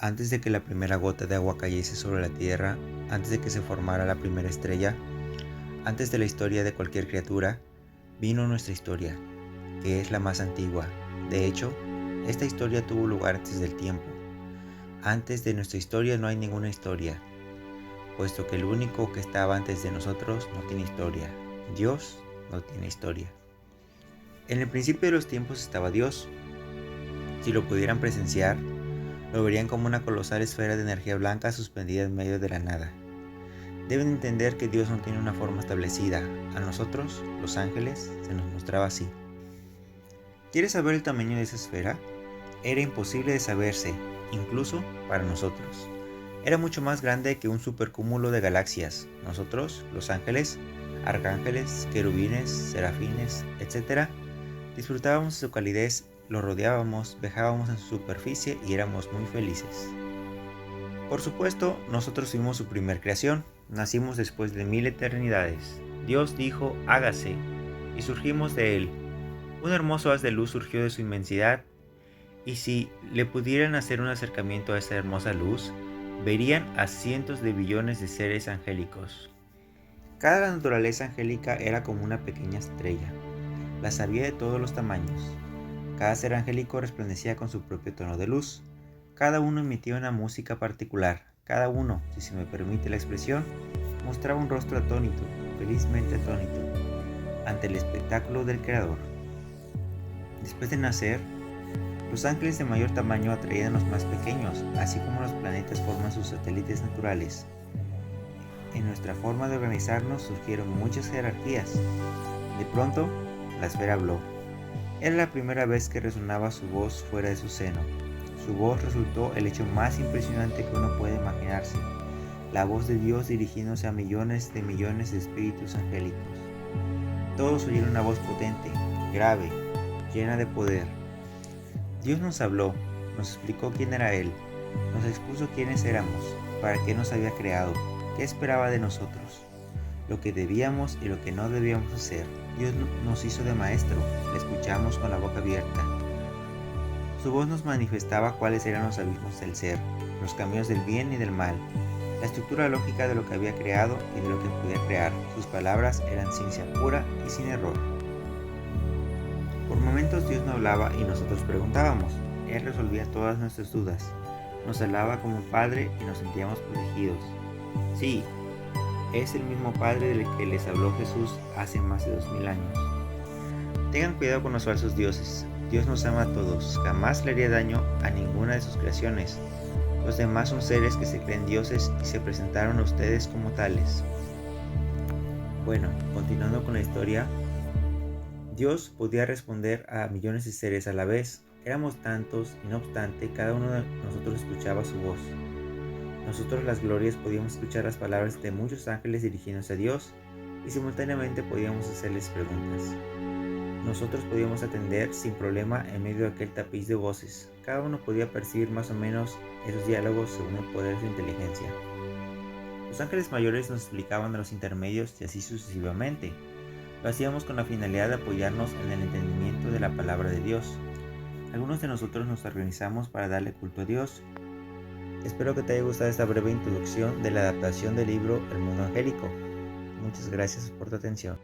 Antes de que la primera gota de agua cayese sobre la tierra, antes de que se formara la primera estrella, antes de la historia de cualquier criatura, vino nuestra historia, que es la más antigua. De hecho, esta historia tuvo lugar antes del tiempo. Antes de nuestra historia no hay ninguna historia, puesto que el único que estaba antes de nosotros no tiene historia. Dios no tiene historia. En el principio de los tiempos estaba Dios. Si lo pudieran presenciar, lo verían como una colosal esfera de energía blanca suspendida en medio de la nada. Deben entender que Dios no tiene una forma establecida. A nosotros, los ángeles, se nos mostraba así. ¿Quieres saber el tamaño de esa esfera? Era imposible de saberse, incluso para nosotros. Era mucho más grande que un supercúmulo de galaxias. Nosotros, los ángeles, arcángeles, querubines, serafines, etc., disfrutábamos de su calidez, lo rodeábamos, viajábamos en su superficie y éramos muy felices. Por supuesto, nosotros fuimos su primer creación, nacimos después de 1000 eternidades. Dios dijo, hágase, y surgimos de él. Un hermoso haz de luz surgió de su inmensidad, y si le pudieran hacer un acercamiento a esa hermosa luz, verían a cientos de billones de seres angélicos. Cada naturaleza angélica era como una pequeña estrella. Las había de todos los tamaños. Cada ser angélico resplandecía con su propio tono de luz. Cada uno emitía una música particular. Cada uno, si se me permite la expresión, mostraba un rostro atónito, felizmente atónito, ante el espectáculo del Creador. Después de nacer, los ángeles de mayor tamaño atraían a los más pequeños, así como los planetas forman sus satélites naturales. En nuestra forma de organizarnos surgieron muchas jerarquías. De pronto, la esfera habló. Era la primera vez que resonaba su voz fuera de su seno. Su voz resultó el hecho más impresionante que uno puede imaginarse, la voz de Dios dirigiéndose a millones de espíritus angélicos. Todos oyeron una voz potente, grave, llena de poder. Dios nos habló, nos explicó quién era Él, nos expuso quiénes éramos, para qué nos había creado, qué esperaba de nosotros, lo que debíamos y lo que no debíamos hacer. Dios nos hizo de maestro, le escuchamos con la boca abierta. Su voz nos manifestaba cuáles eran los abismos del ser, los caminos del bien y del mal, la estructura lógica de lo que había creado y de lo que podía crear. Sus palabras eran ciencia pura y sin error. Por momentos Dios no hablaba y nosotros preguntábamos. Él resolvía todas nuestras dudas. Nos hablaba como Padre y nos sentíamos protegidos. Sí, es el mismo Padre del que les habló Jesús hace más de 2000 años. Tengan cuidado con los falsos dioses. Dios nos ama a todos, jamás le haría daño a ninguna de sus creaciones. Los demás son seres que se creen dioses y se presentaron a ustedes como tales. Bueno, continuando con la historia, Dios podía responder a millones de seres a la vez. Éramos tantos y no obstante, cada uno de nosotros escuchaba su voz. Nosotros las glorias podíamos escuchar las palabras de muchos ángeles dirigiéndose a Dios y simultáneamente podíamos hacerles preguntas. Nosotros podíamos atender sin problema en medio de aquel tapiz de voces. Cada uno podía percibir más o menos esos diálogos según el poder de su inteligencia. Los ángeles mayores nos explicaban a los intermedios y así sucesivamente. Lo hacíamos con la finalidad de apoyarnos en el entendimiento de la palabra de Dios. Algunos de nosotros nos organizamos para darle culto a Dios. Espero que te haya gustado esta breve introducción de la adaptación del libro El Mundo Angélico. Muchas gracias por tu atención.